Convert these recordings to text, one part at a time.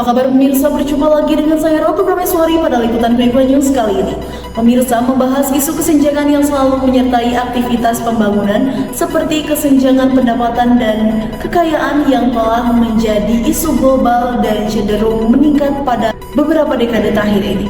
Apa kabar pemirsa, berjumpa lagi dengan saya Ratu Prameswari pada liputan Klikbait News kali ini. Pemirsa membahas isu kesenjangan yang selalu menyertai aktivitas pembangunan seperti kesenjangan pendapatan dan kekayaan yang telah menjadi isu global dan cenderung meningkat pada beberapa dekade terakhir ini.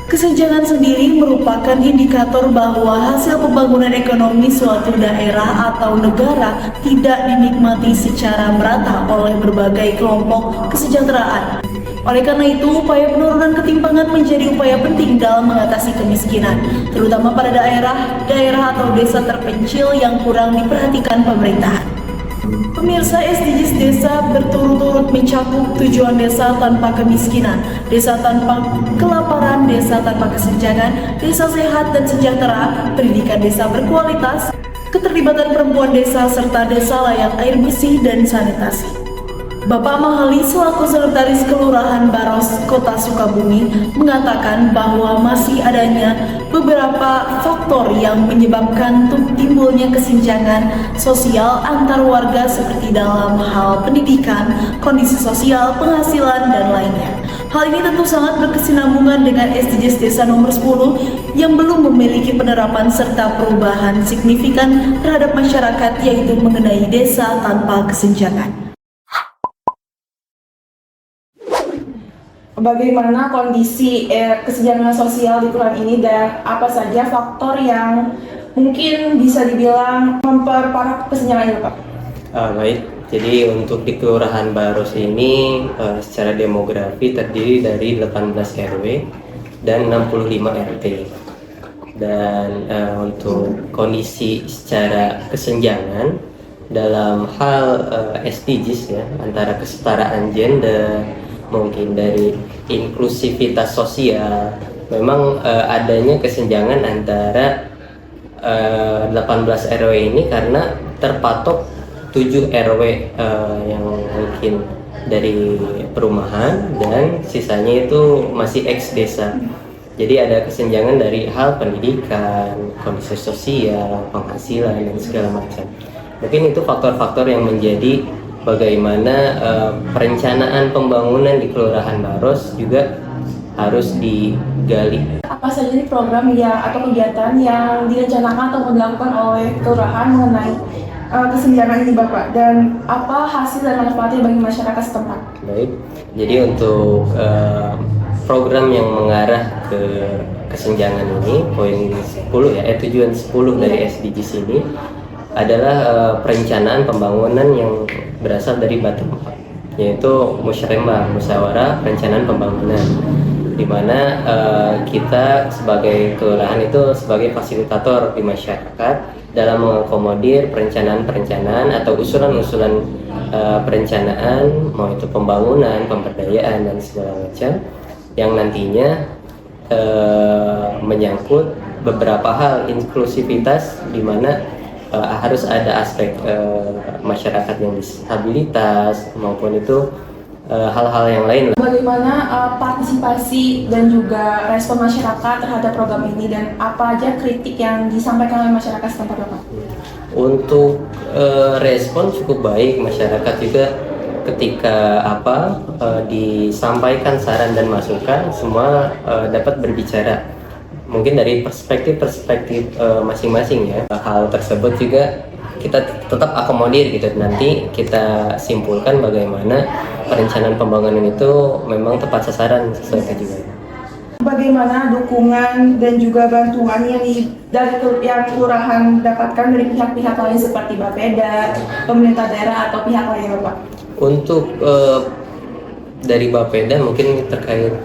Kesenjangan sendiri merupakan indikator bahwa hasil pembangunan ekonomi suatu daerah atau negara tidak dinikmati secara merata oleh berbagai kelompok kesejahteraan. Oleh karena itu, upaya penurunan ketimpangan menjadi upaya penting dalam mengatasi kemiskinan, terutama pada daerah atau desa terpencil yang kurang diperhatikan pemerintahan. Pemirsa, SDGs desa berturut-turut mencakup tujuan desa tanpa kemiskinan, desa tanpa kelaparan, desa tanpa kesenjangan, desa sehat dan sejahtera, pendidikan desa berkualitas, keterlibatan perempuan desa, serta desa layak air bersih dan sanitasi. Bapak Mahali selaku Sekretaris Kelurahan Baros, Kota Sukabumi mengatakan bahwa masih adanya beberapa faktor yang menyebabkan timbulnya kesenjangan sosial antar warga seperti dalam hal pendidikan, kondisi sosial, penghasilan, dan lainnya. Hal ini tentu sangat berkesinambungan dengan SDGs Desa nomor 10 yang belum memiliki penerapan serta perubahan signifikan terhadap masyarakat, yaitu mengenai desa tanpa kesenjangan. Bagaimana kondisi kesenjangan sosial di kelurahan ini dan apa saja faktor yang mungkin bisa dibilang memperparah kesenjangan ini, Pak? Baik, jadi untuk di Kelurahan Baros ini secara demografi terdiri dari 18 RW dan 65 RT. Dan untuk kondisi secara kesenjangan dalam hal SDGs ya, antara kesetaraan gender, mungkin dari inklusivitas sosial, memang adanya kesenjangan antara 18 RW ini karena terpatok 7 RW yang mungkin dari perumahan dan sisanya itu masih ex desa. Jadi ada kesenjangan dari hal pendidikan, kondisi sosial, penghasilan dan segala macam. Mungkin itu faktor-faktor yang menjadi bagaimana perencanaan pembangunan di Kelurahan Baros juga harus digali. Apa saja nih program atau kegiatan yang direncanakan atau dilakukan oleh kelurahan mengenai kesenjangan ini, Bapak, dan apa hasil dan manfaatnya bagi masyarakat setempat? Baik, jadi untuk program yang mengarah ke kesenjangan ini, poin 10 ya, tujuan 10 dari SDGs ini adalah perencanaan pembangunan yang berasal dari bottom up, yaitu musyawarah perencanaan pembangunan, di mana kita sebagai kelurahan itu sebagai fasilitator di masyarakat dalam mengakomodir perencanaan atau usulan-usulan perencanaan, mau itu pembangunan, pemberdayaan dan segala macam yang nantinya menyangkut beberapa hal inklusivitas, di mana harus ada aspek masyarakat yang disabilitas maupun itu hal-hal yang lain. Bagaimana partisipasi dan juga respon masyarakat terhadap program ini dan apa aja kritik yang disampaikan oleh masyarakat setempat, Bapak? Untuk respon cukup baik, masyarakat juga ketika disampaikan saran dan masukan semua dapat berbicara. Mungkin dari perspektif masing-masing ya. Hal tersebut juga kita tetap akomodir gitu. Nanti kita simpulkan bagaimana perencanaan pembangunan itu memang tepat sasaran sesuai tujuan. Bagaimana dukungan dan juga bantuan yang kelurahan dapatkan dari pihak-pihak lain seperti Bapeda, pemerintah daerah atau pihak lain, Bapak? Untuk dari Bapeda mungkin terkait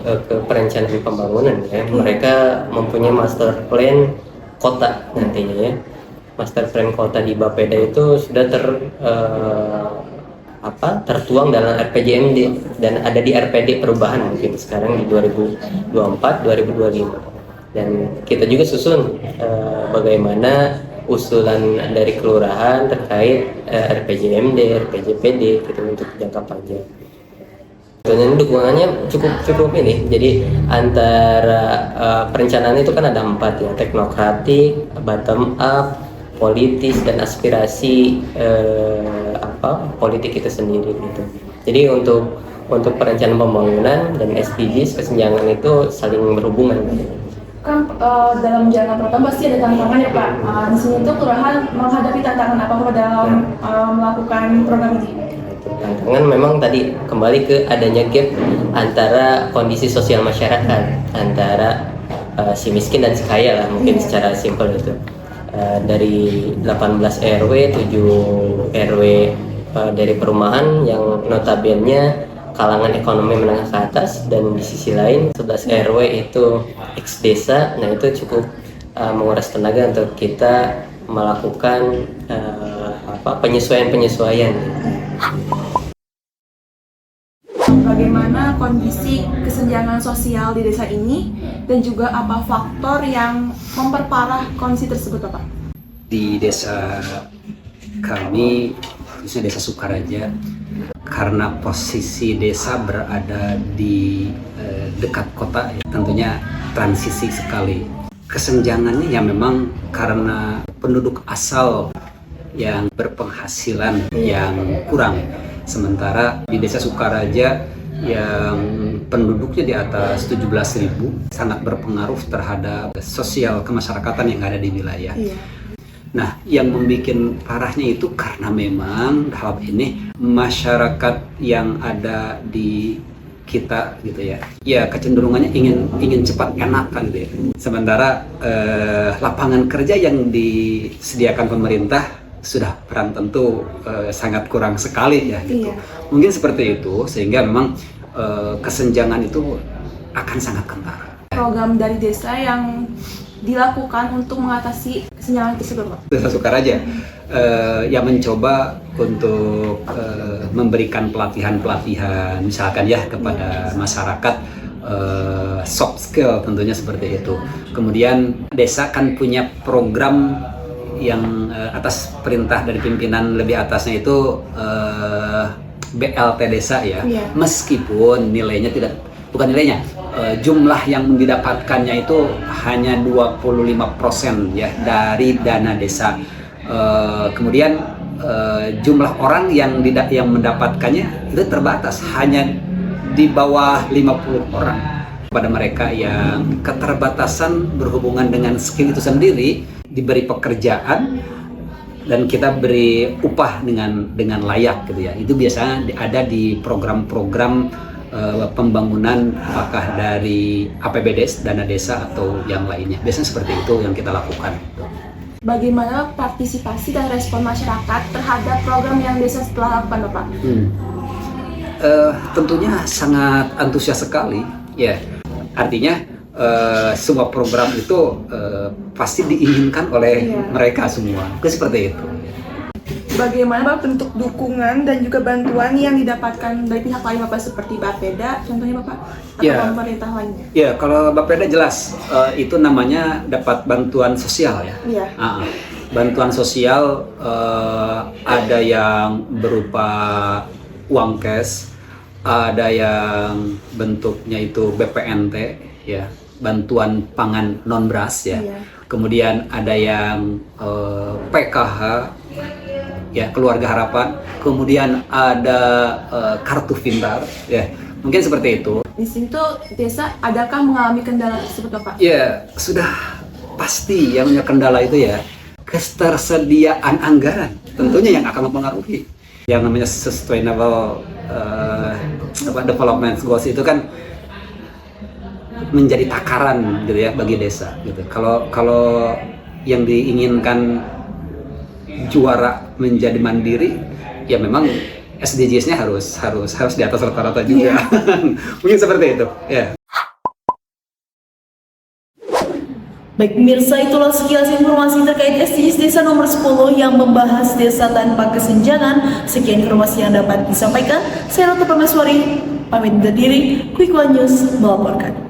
ke perencanaan pembangunan ya, mereka mempunyai master plan kota nantinya ya. Master plan kota di Bapeda itu sudah tertuang dalam RPJMD dan ada di RPD perubahan mungkin sekarang di 2024-2025. Dan kita juga susun bagaimana usulan dari kelurahan terkait RPJMD, RPJPD gitu untuk jangka panjang. Dan dukungannya cukup ini. Jadi antara perencanaan itu kan ada 4 ya, teknokratik, bottom up, politis dan aspirasi politik itu sendiri gitu. Jadi untuk untuk perencanaan pembangunan dan SDGs kesenjangan itu saling berhubungan. Kan dalam jalan pertama pasti ada tantangan ya Pak. Di sini tuh kelurahan menghadapi tantangan apa Pak dalam melakukan program ini? Tantangan memang tadi kembali ke adanya gap antara kondisi sosial masyarakat antara si miskin dan si kaya lah, mungkin secara simpel itu. Dari 18 RW, 7 RW dari perumahan yang notabene kalangan ekonomi menengah ke atas, dan di sisi lain 11 RW itu X desa. Nah itu cukup menguras tenaga untuk kita melakukan penyesuaian. Bagaimana kondisi kesenjangan sosial di desa ini dan juga apa faktor yang memperparah kondisi tersebut Bapak? Di desa kami, khususnya Desa Sukaraja, karena posisi desa berada di dekat kota, ya, tentunya transisi sekali. Kesenjangannya ya memang karena penduduk asal yang berpenghasilan yang kurang. Sementara di Desa Sukaraja yang penduduknya di atas 17.000 sangat berpengaruh terhadap sosial kemasyarakatan yang ada di wilayah. Nah, yang membuat parahnya itu karena memang hal ini masyarakat yang ada di kita gitu ya kecenderungannya ingin cepat enak kan gitu ya. Sementara lapangan kerja yang disediakan pemerintah sudah peran tentu sangat kurang sekali ya gitu. Mungkin seperti itu sehingga memang kesenjangan itu akan sangat kental. Program dari desa yang dilakukan untuk mengatasi kesenjangan tersebut Pak? Desa Sukaraja yang mencoba untuk memberikan pelatihan misalkan ya kepada masyarakat, soft skill tentunya seperti itu. Kemudian desa kan punya program yang atas perintah dari pimpinan lebih atasnya itu BLT desa ya. Meskipun nilainya bukan nilainya, jumlah yang didapatkannya itu hanya 25% ya dari dana desa. Kemudian jumlah orang yang mendapatkannya itu terbatas, hanya di bawah 50 orang. Pada mereka yang keterbatasan berhubungan dengan skill itu sendiri, diberi pekerjaan dan kita beri upah dengan layak gitu ya. Itu biasanya ada di program-program pembangunan, apakah dari APBD, dana desa atau yang lainnya. Biasanya seperti itu yang kita lakukan. Bagaimana partisipasi dan respon masyarakat terhadap program yang desa setelah lakukan Bapak? Tentunya sangat antusias sekali ya. Artinya semua program itu pasti diinginkan oleh mereka semua. Seperti itu. Bagaimana Bapak bentuk dukungan dan juga bantuan yang didapatkan dari pihak lain Bapak seperti Bapeda contohnya Bapak atau pemerintah lainnya? Ya, kalau Bapeda jelas itu namanya dapat bantuan sosial ya. Bantuan sosial ada yang berupa uang cash, ada yang bentuknya itu BPNT ya, bantuan pangan non beras ya. Kemudian ada yang PKH ya, keluarga harapan, kemudian ada kartu pintar ya, mungkin seperti itu. Di sini tuh desa adakah mengalami kendala tersebut Bapak? Ya sudah pasti yang punya kendala itu ya ketersediaan anggaran tentunya yang akan mempengaruhi. Yang namanya sustainable development goals itu kan menjadi takaran gitu ya bagi desa gitu. Kalau yang diinginkan juara menjadi mandiri, ya memang SDGs-nya harus di atas rata-rata juga. Mungkin seperti itu. Ya. Baik pemirsa, itulah sekilas informasi terkait SDGs Desa nomor 10 yang membahas desa tanpa kesenjangan. Sekian informasi yang dapat disampaikan. Saya Ratu Permeswari, pamit undur diri. Quick One News melaporkan.